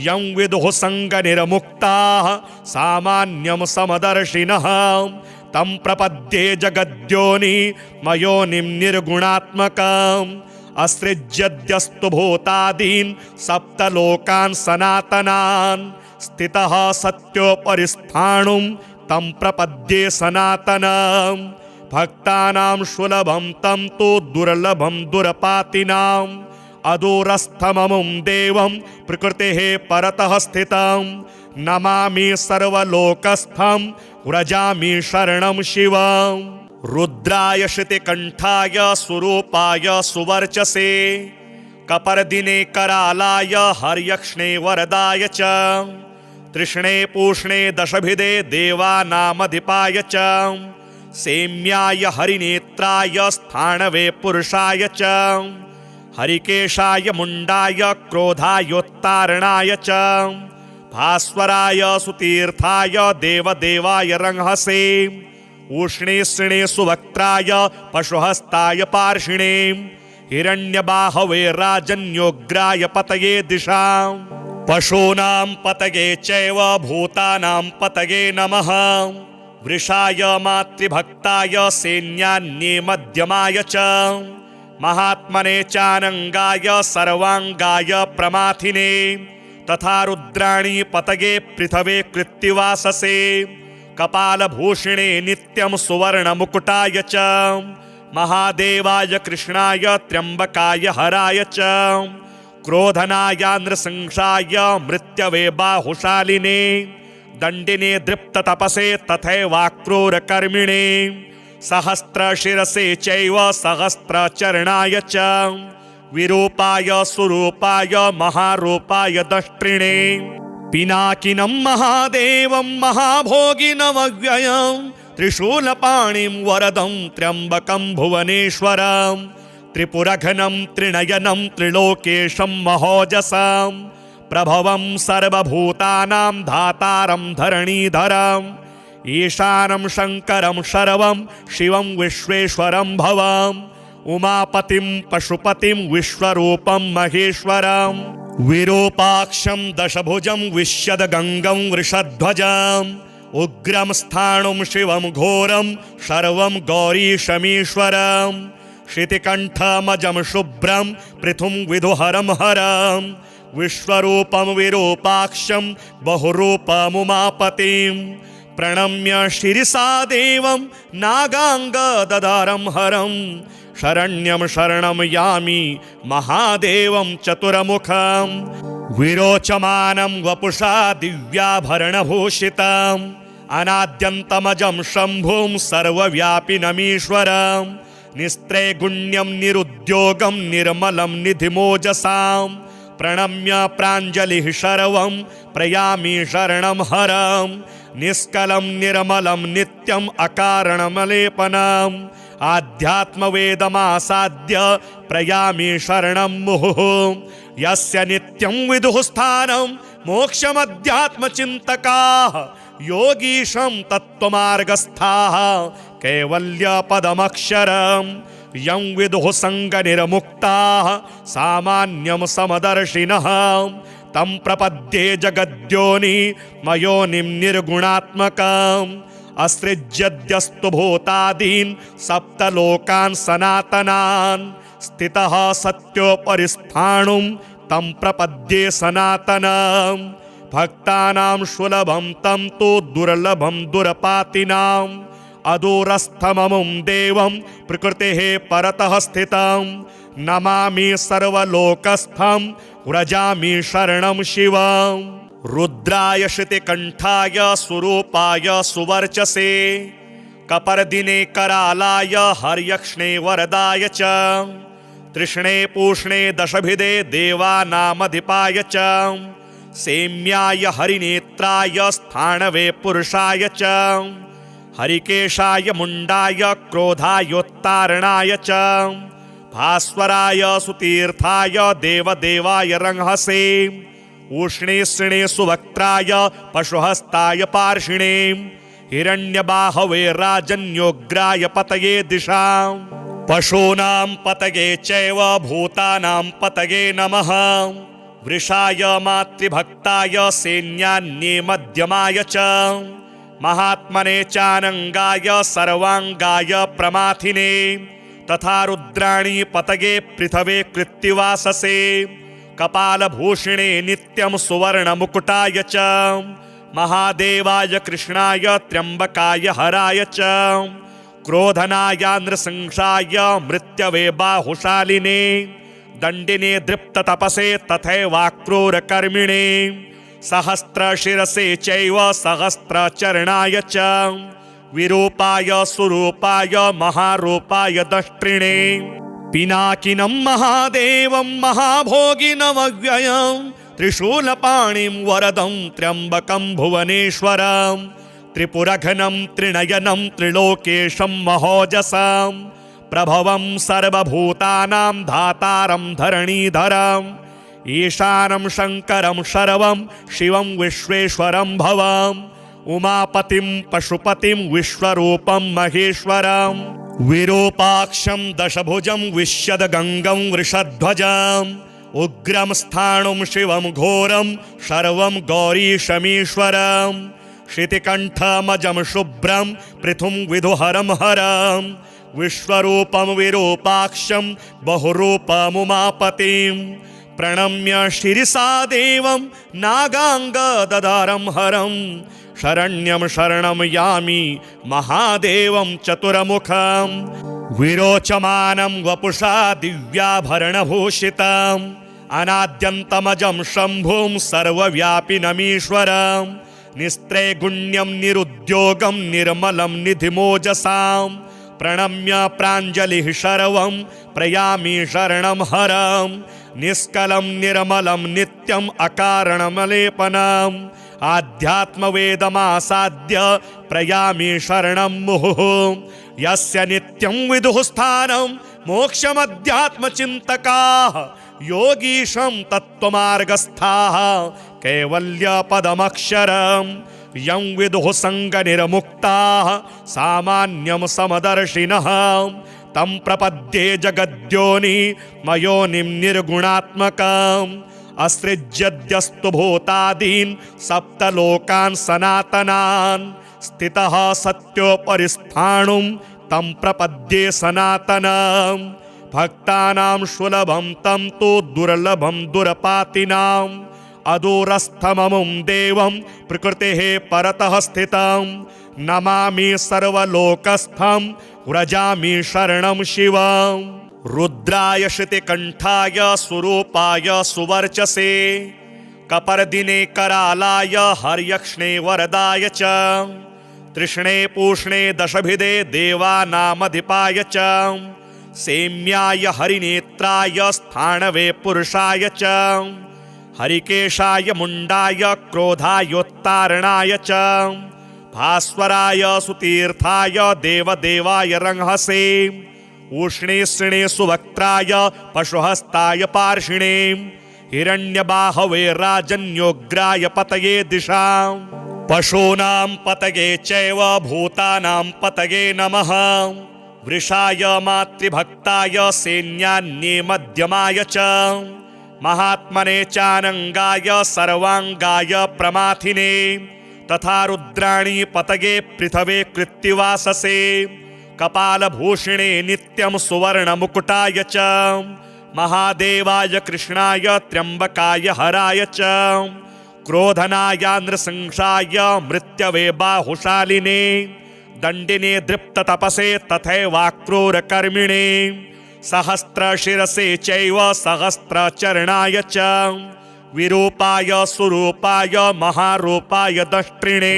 यं विदुः सङ्गनिर्मुक्ताः सामान्यं समदर्शिनः तं प्रपद्ये जगद्योनि मयोनिं निर्गुणात्मकम् असृज्यद्यस्तु भूतादीन् सप्तलोकान् सनातनान् स्थितः सत्योपरिस्थाणुं तं प्रपद्ये सनातनं भक्तानां सुलभं तं तु दुर्लभं दुरपातिनाम् अदूरस्थममुं देवं प्रकृतेः परतः स्थितं नमामि सर्वलोकस्थं व्रजामि शरणं शिवम् रुद्राय श्रुतिकण्ठाय स्वरूपाय सुवर्चसे कपर्दिने करालाय हर्यक्ष्णे वरदाय च तृष्णे पूष्णे दशभिदे देवानामधिपाय च सेम्याय हरिनेत्राय स्थाणवे पुरुषाय च हरिकेशाय मुण्डाय क्रोधायोत्तारणाय च भास्वराय सुतीर्थाय देवदेवाय रंहसे उष्णेष्णे सुवक्त्राय पशुहस्ताय पार्षिणे हिरण्यबाहवे राजन्योग्राय पतये दिशां पशूनां पतये चैव भूतानां पतये नमः वृषाय मातृभक्ताय सैन्यान्ये मध्यमाय च महात्मने चानङ्गाय सर्वाङ्गाय प्रमाथिने तथा रुद्राणि पतये पृथवे कृत्तिवाससे कपालभूषणे नित्यं सुवर्णमुकुटाय च महादेवाय कृष्णाय त्र्यम्बकाय हराय च क्रोधनाय नृसिंहाय मृत्यवे बाहुशालिने दण्डिने दृप्ततपसे तथैवाक्रूरकर्मिणे सहस्रशिरसे चैव सहस्रचरणाय च विरूपाय सुरूपाय महारूपाय दष्ट्रिणे पिनाकिनं महादेवं महाभोगिनमव्ययं त्रिशूलपाणिं वरदं त्र्यम्बकं भुवनेश्वरं त्रिपुरघनं त्रिनयनं त्रिलोकेशं महोजसं प्रभवं सर्वभूतानां धातारं धरणीधरम् ईशानं शङ्करं शर्वं शिवं विश्वेश्वरं भवम् उमापतिं पशुपतिं विश्वरूपं महेश्वरम् विरूपाक्षं दशभुजं विश्यद्गङ्गं वृषध्वजम् उग्रं स्थाणुं शिवं घोरं शर्वं गौरीशमीश्वरम् शितिकण्ठमजं शुभ्रं पृथुं विदुहरं हरं विश्वरूपं विरूपाक्षं बहुरूपमुमापतिं प्रणम्य शिरसा देवं नागाङ्गददारं हरं शरण्यं शरणं यामि महादेवं चतुर्मुखं विरोचमानं वपुषा दिव्याभरणभूषितम् अनाद्यन्तमजं शम्भुं सर्वव्यापिनमीश्वरं निस्त्रैगुण्यं निरुद्योगं निर्मलं निधिमोजसां प्रणम्य प्राञ्जलिः शर्वं प्रयामि शरणं हरं निष्कलं निर्मलं नित्यम् अकारणमलेपनम् आध्यात्मवेदमासाद्य प्रयामि शरणं मुहुः यस्य नित्यं विदुः स्थानं मोक्षमध्यात्मचिन्तकाः योगीशं तत्त्वमार्गस्थाः कैवल्यपदमक्षरं यं विदुः सङ्गनिर्मुक्ताः सामान्यं समदर्शिनः तं प्रपद्ये जगद्योनि मयोनिं निर्गुणात्मकम् असृज्यद्यस्तु भूतादीन् सप्तलोकान् सनातनान् स्थितः सत्योपरिस्थाणुं तं प्रपद्ये सनातनं भक्तानां सुलभं तं तु दुर्लभं दुरपातिनाम् अदूरस्थममुं देवं प्रकृतेः परतः स्थितं नमामि सर्वलोकस्थं व्रजामि शरणं शिवं रुद्राय श्रुतिकण्ठाय स्वरूपाय सुवर्चसे कपर्दिने करालाय हर्यक्ष्णे वरदाय च तृष्णे पूष्णे दशभिदे देवानामधिपाय च सेम्याय हरिनेत्राय स्थाणवे पुरुषाय च हरिकेशाय मुण्डाय क्रोधायोत्तारणाय च भास्वराय सुतीर्थाय देवदेवाय रंहसे उष्णे श्रिणे सुवक्त्राय पशुहस्ताय पार्षिणे हिरण्यबाहवे राजन्योग्राय पतये दिशां पशूनां पतये चैव भूतानां पतये नमः वृषाय मातृभक्ताय सैन्यान्ये मध्यमाय च महात्मने चानंगाय सर्वांगाय प्रमाथिने तथा रुद्राणी पतये पृथवे कृत्तिवाससे कपालभूषणे नित्यं सुवर्णमुकुटाय च महादेवाय कृष्णाय त्र्यंबकाय हराय च क्रोधनाय नृसिंहाय मृत्यवे बाहुशालिने दंडिने दृप्ततपसे तथैवाक्रूरकर्मिणे सहस्रशिरसे चैव सहस्रचरणाय च विरूपाय सुरूपाय महारूपाय दष्ट्रिणे पिनाकिनं महादेवं महाभोगिनमव्ययं त्रिशूलपाणिं वरदं त्र्यम्बकं भुवनेश्वरं त्रिपुरघनं त्रिनयनं त्रिलोकेशं महोजसं प्रभवं सर्वभूतानां धातारं धरणीधरम् ईशानं शङ्करं शर्वं शिवं विश्वेश्वरं भवम् उमापतिं पशुपतिं विश्वरूपं महेश्वरं विरूपाक्षं दशभुजं विश्यदगङ्गं वृषध्वजम् उग्रं स्थाणुं शिवं घोरं शर्वं गौरीशमीश्वरं शितिकण्ठमजं शुभ्रं पृथुं विदुहरं हरं विश्वरूपं विरूपाक्षं बहुरूपमुमापतिं प्रणम्य शिरसा देवं नागाङ्गदधारं हरं शरण्यं शरणं यामि महादेवं चतुर्मुखं विरोचमानं वपुषा दिव्याभरणभूषितम् अनाद्यन्तमजं शम्भुं सर्वव्यापिनमीश्वरं निस्त्रैगुण्यं निरुद्योगं निर्मलं निधिमोजसां प्रणम्य प्राञ्जलिः शर्वं प्रयामि शरणं हरं निष्कलं निर्मलं नित्यम् अकारणमलेपनम् आध्यात्मवेदमासाद्य प्रयामि शरणं मुहुः यस्य नित्यं विदुः स्थानं मोक्षमध्यात्मचिन्तकाः योगीशं तत्त्वमार्गस्थाः कैवल्यपदमक्षरं यं विदुः सङ्गनिर्मुक्ताः सामान्यं समदर्शिनः तं प्रपद्ये जगद्योनि मयोनिं निर्गुणात्मकम् असृज्यद्यस्तु भूतादीन् सप्तलोकान् सनातनान् स्थितः सत्योपरिस्थाणुं तं प्रपद्ये सनातनं भक्तानां सुलभं तं तु दुर्लभं दुरपातिनाम् अदूरस्थममुं देवं प्रकृतेः परतः स्थितं नमामि सर्वलोकस्थं व्रजामि शरणं शिवं रुद्राय श्रुतिकण्ठाय स्वरूपाय सुवर्चसे कपर्दिने करालाय हर्यक्ष्णे वरदाय च तृष्णे पूष्णे दशभिदे देवानामधिपाय च सेम्याय हरिनेत्राय स्थाणवे पुरुषाय च हरिकेशाय मुण्डाय क्रोधायोत्तारणाय च भास्वराय सुतीर्थाय देवदेवाय रंहसे उष्णे श्रिणे सुवक्त्राय पशुहस्ताय पार्षिणे हिरण्यबाहवे राजन्योग्राय पतये दिशां पशूनां पतये चैव भूतानां पतये नमः वृषाय मातृभक्ताय सैन्यान्ये मध्यमाय च महात्मने चानंगाय सर्वांगाय प्रमाथिने तथा रुद्राणी पतगे पृथवे कृत्तिवाससे कपालभूषणे नित्यं सुवर्णमुकुटाय च महादेवाय कृष्णाय त्र्यम्बकाय हराय च क्रोधनाय नृसिंहाय मृत्यवे बाहुशालिने दण्डिने दृप्ततपसे तथैवाक्रूरकर्मिणे सहस्रशिरसे चैव सहस्रचरणाय च विरूपाय सुरूपाय महारूपाय दष्ट्रिणे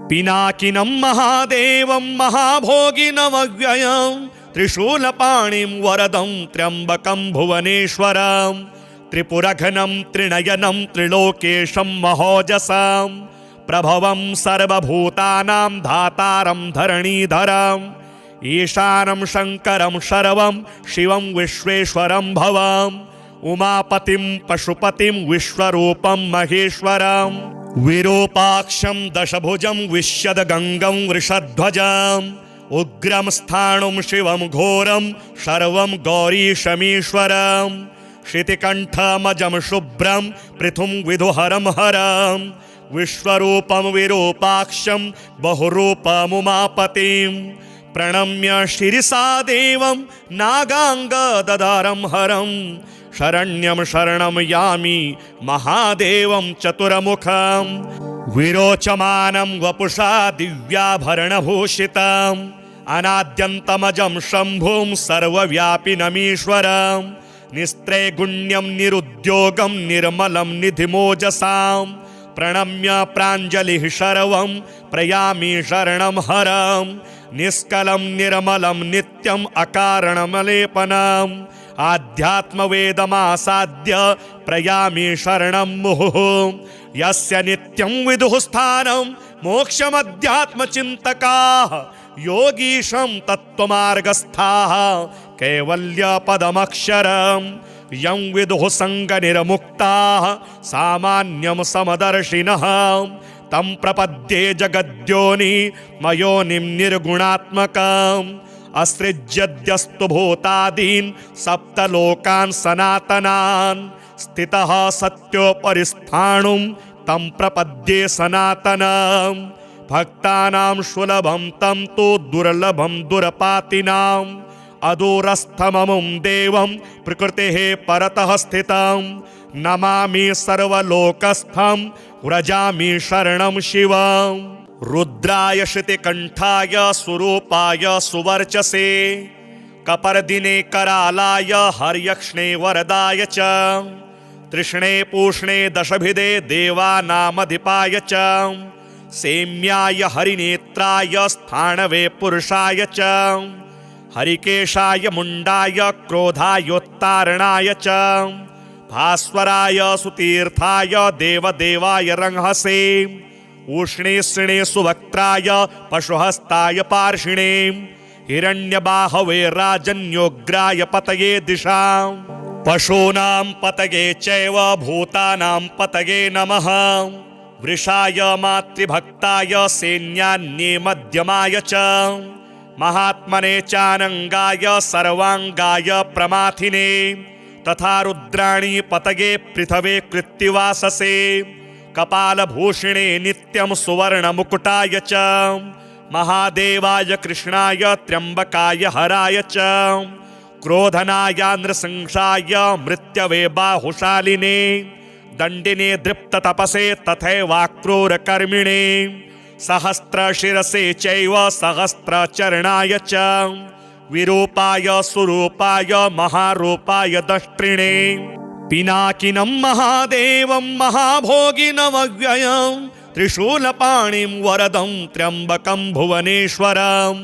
पिनाकिनं महादेवं महाभोगिनमव्ययं त्रिशूलपाणिं वरदं त्र्यम्बकं भुवनेश्वरं त्रिपुरघनं त्रिनयनं त्रिलोकेशं महोजसां प्रभवं सर्वभूतानां धातारं धरणीधरम् ईशानं शङ्करं शर्वं शिवं विश्वेश्वरं भवम् उमापतिं पशुपतिं विश्वरूपं महेश्वरं विरूपाक्षं दशभुजं विश्यदगङ्गं वृषध्वजम् उग्रं स्थाणुं शिवं घोरं शर्वं गौरीशमीश्वरं शितिकण्ठमजं शुभ्रं पृथुं विदुहरं हरं विश्वरूपं विरूपाक्षं बहुरूपमुमापतिं प्रणम्य शिरसा देवं नागाङ्गदधारं हरं शरण्यं शरणं यामि महादेवं चतुर्मुखं विरोचमानं वपुषा दिव्याभरणभूषितम् अनाद्यन्तमजं शम्भुं सर्वव्यापिनमीश्वरं निस्त्रैगुण्यं निरुद्योगं निर्मलं निधिमोजसां प्रणम्य प्राञ्जलिः शर्वं प्रयामि शरणं हरं निष्कलं निर्मलं नित्यम् अकारणमलेपनम् आध्यात्मवेदमासाद्य प्रयामि शरणं मुहुः यस्य नित्यं विदुः स्थानं मोक्षमध्यात्मचिन्तकाः योगीशं तत्त्वमार्गस्थाः कैवल्यपदमक्षरं यं विदुः सङ्गनिर्मुक्ताः सामान्यं समदर्शिनः तं प्रपद्ये जगद्योनि मयोनिं निर्गुणात्मकम् असृज्यद्यस्तु भूतादीन् सप्तलोकान् सनातनान् स्थितः सत्योपरिस्थाणुं तं प्रपद्ये सनातनं भक्तानां सुलभं तं तु दुर्लभं दुरपातिनाम् अदूरस्थममुं देवं प्रकृतेः परतः स्थितं नमामि सर्वलोकस्थं व्रजामि शरणं शिवम् रुद्राय श्रुतिकण्ठाय सुरूपाय सुवर्चसे कपर्दिने करालाय हर्यक्ष्णे वरदाय च तृष्णे पूष्णे दशभिदे देवानामधिपाय च सेम्याय हरिनेत्राय स्थाणवे पुरुषाय च हरिकेशाय मुण्डाय क्रोधायोत्तारणाय च भास्वराय सुतीर्थाय देवदेवाय रंहसे उष्णे श्रिणे सुवक्त्राय पशुहस्ताय पार्षिणे हिरण्यबाहवे राजन्योग्राय पतये दिशां पशूनां पतये चैव भूतानां पतये नमः वृषाय मातृभक्ताय सैन्यान्ये मध्यमाय च महात्मने चानङ्गाय सर्वाङ्गाय प्रमाथिने तथा रुद्राणी पतये पृथवे कृत्तिवाससे कपालभूषणे नित्यं सुवर्णमुकुटाय च महादेवाय कृष्णाय त्र्यम्बकाय हराय च क्रोधनाय नृसिंहाय मृत्यवे बाहुशालिने दण्डिने दृप्ततपसे तथैवाक्रूरकर्मिणे सहस्रशिरसे चैव सहस्रचरणाय च विरूपाय सुरूपाय महारूपाय दष्ट्रिणे पिनाकिनं महादेवं महाभोगिनमव्ययं त्रिशूलपाणिं वरदं त्र्यम्बकं भुवनेश्वरं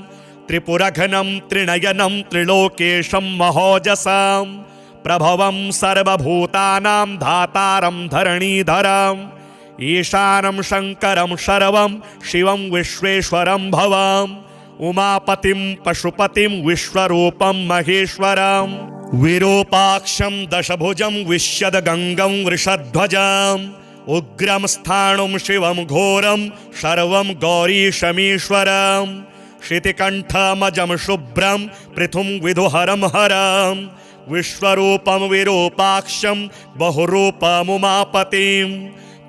त्रिपुरघनं त्रिनयनं त्रिलोकेशं महोजसां प्रभवं सर्वभूतानां धातारं धरणीधरम् ईशानं शङ्करं शर्वं शिवं विश्वेश्वरं भवम् उमापतिं पशुपतिं विश्वरूपं महेश्वरं विरूपाक्षं दशभुजं विश्यदगङ्गं वृषध्वजम् उग्रं स्थाणुं शिवं घोरं शर्वं गौरीशमीश्वरं शितिकण्ठमजं शुभ्रं पृथुं विदुहरं हरं विश्वरूपं विरूपाक्षं बहुरूपमुमापतिं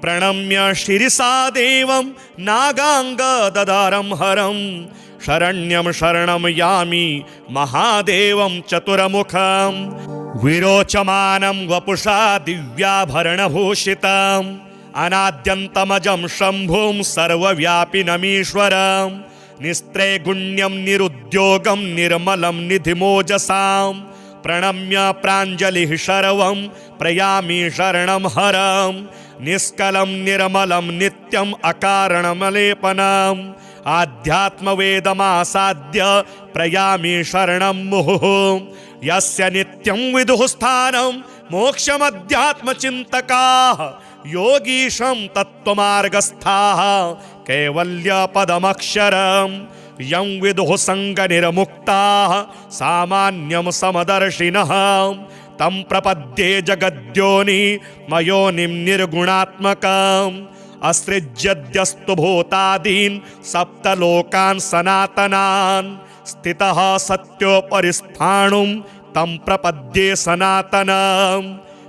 प्रणम्य शिरसा देवं नागाङ्गददारं हरं शरण्यं शरणं यामि महादेवं चतुर्मुखं विरोचमानं वपुषा दिव्याभरणभूषितम् अनाद्यन्तमजं शम्भुं सर्वव्यापिनमीश्वरं निस्त्रैगुण्यं निरुद्योगं निर्मलं निधिमोजसां प्रणम्य प्राञ्जलिः शर्वं प्रयामि शरणं हरं निष्कलं निर्मलं नित्यम् अकारणमलेपनम् आध्यात्मवेदमासाद्य प्रयामि शरणं मुहुः यस्य नित्यं विदुः स्थानं मोक्षमध्यात्मचिन्तकाः योगीशं तत्त्वमार्गस्थाः कैवल्यपदमक्षरं यं विदुः सङ्गनिर्मुक्ताः सामान्यं समदर्शिनः तं प्रपद्ये जगद्योनि मयोनिं निर्गुणात्मकम् असृज्यद्यस्तु भूतादीन् सप्तलोकान् सनातनान् स्थितः सत्योपरिस्फाणुं तं प्रपद्ये सनातनम्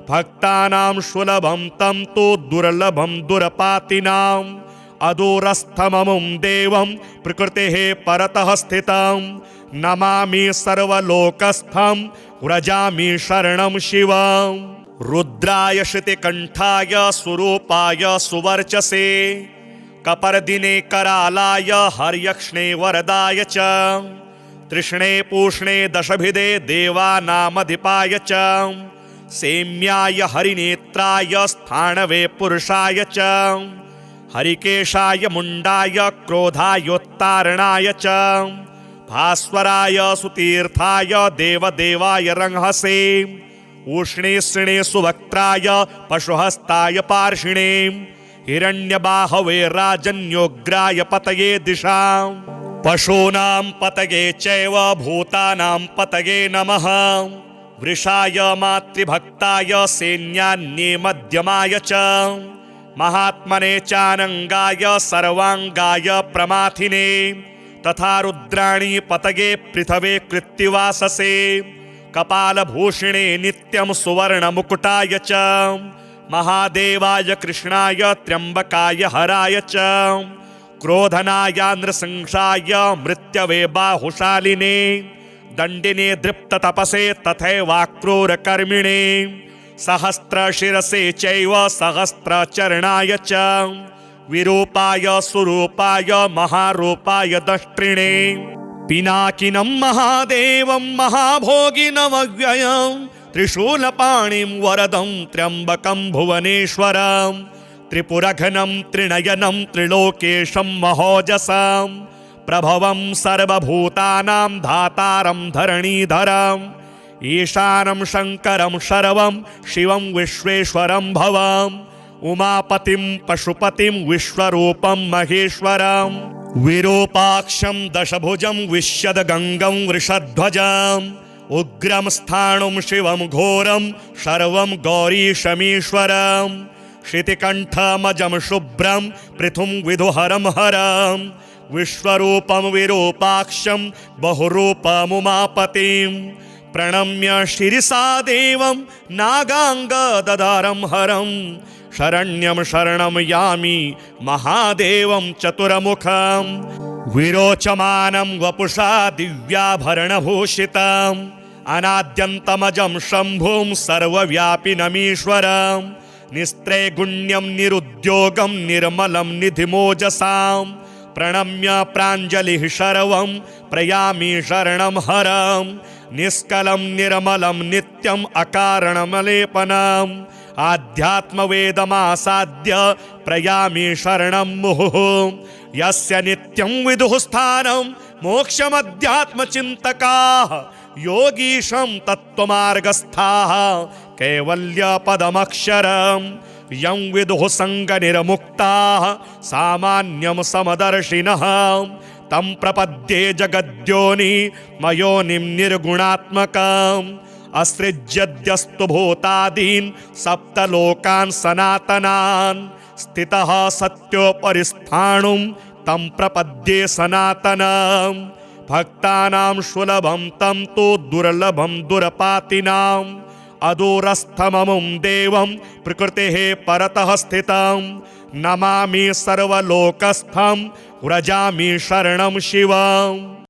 भक्तानां सुलभं तं तु दुर्लभं दुरपातिनाम् अदूरस्थममुं देवं प्रकृतेः परतः स्थितं नमामि सर्वलोकस्थं व्रजामि शरणं शिवं रुद्राय श्रुतिकण्ठाय सुरूपाय सुवर्चसे कपर्दिने करालाय हर्यक्ष्णे वरदाय च तृष्णे पूष्णे दशभिदे देवानामधिपाय च सेम्याय हरिनेत्राय स्थाणवे पुरुषाय च हरिकेशाय मुण्डाय क्रोधायोत्तारणाय च भास्वराय सुतीर्थाय देवदेवाय रंहसे उष्णे श्रिणे सुवक्त्राय पशुहस्ताय पार्षिणे हिरण्यबाहवे राजन्योग्राय पतये दिशां पशूनां पतये चैव भूतानां पतये नमः वृषाय मातृभक्ताय सैन्यान्ये मध्यमाय च महात्मने चानङ्गाय सर्वाङ्गाय प्रमाथिने तथा रुद्राणि पतये पृथवे कृत्तिवाससे कपालभूषणे नित्यं सुवर्णमुकुटाय च महादेवाय कृष्णाय त्र्यम्बकाय हराय च क्रोधनाय नृसिंहाय मृत्यवे बाहुशालिने दण्डिने दृप्ततपसे तथैवाक्रूरकर्मिणे सहस्रशिरसे चैव सहस्रचरणाय च विरूपाय सुरूपाय महारूपाय दष्ट्रिणे पिनाकिनं महादेवं महाभोगिनमव्ययं त्रिशूलपाणिं वरदं त्र्यम्बकं भुवनेश्वरं त्रिपुरघनं त्रिनयनं त्रिलोकेशं महोजसं प्रभवं सर्वभूतानां धातारं धरणीधरम् ईशानं शङ्करं शर्वं शिवं विश्वेश्वरं भवम् उमापतिं पशुपतिं विश्वरूपं महेश्वरं विरूपाक्षं दशभुजं विश्यद्गङ्गं वृषध्वजम् उग्रं स्थाणुं शिवं घोरं शर्वं गौरीशमीश्वरं शितिकण्ठमजं शुभ्रं पृथुं विदुहरं हरं विश्वरूपं विरूपाक्षं बहुरूपमुमापतिं प्रणम्य शिरसा देवं नागाङ्गददारं हरं शरण्यं शरणं यामि महादेवं चतुर्मुखं विरोचमानं वपुषा दिव्याभरणभूषितम् अनाद्यन्तमजं शम्भुं सर्वव्यापिनमीश्वरं निस्त्रैगुण्यं निरुद्योगं निर्मलं निधिमोजसां प्रणम्य प्राञ्जलिः शर्वं प्रयामि शरणं हरं निष्कलं निर्मलं नित्यम् अकारणमलेपनम् आध्यात्मवेदमासाद्य प्रयामि शरणं मुहुः यस्य नित्यं विदुः स्थानं मोक्षमध्यात्मचिन्तकाः योगीशं तत्त्वमार्गस्थाः कैवल्यपदमक्षरं यं विदुः सङ्गनिर्मुक्ताः सामान्यं समदर्शिनः तं प्रपद्ये जगद्योनि मयोनिं निर्गुणात्मकम् असृज्यद्यस्तु भूतादीन् सप्तलोकान् सनातनान् स्थितः सत्योपरिस्फाणुं तं प्रपद्ये सनातनम् भक्तानां सुलभं तं तु दुर्लभं दुरपातिनाम् अदूरस्थममुं देवं प्रकृतेः परतः स्थितं नमामि सर्वलोकस्थं व्रजामि शरणं शिवम्।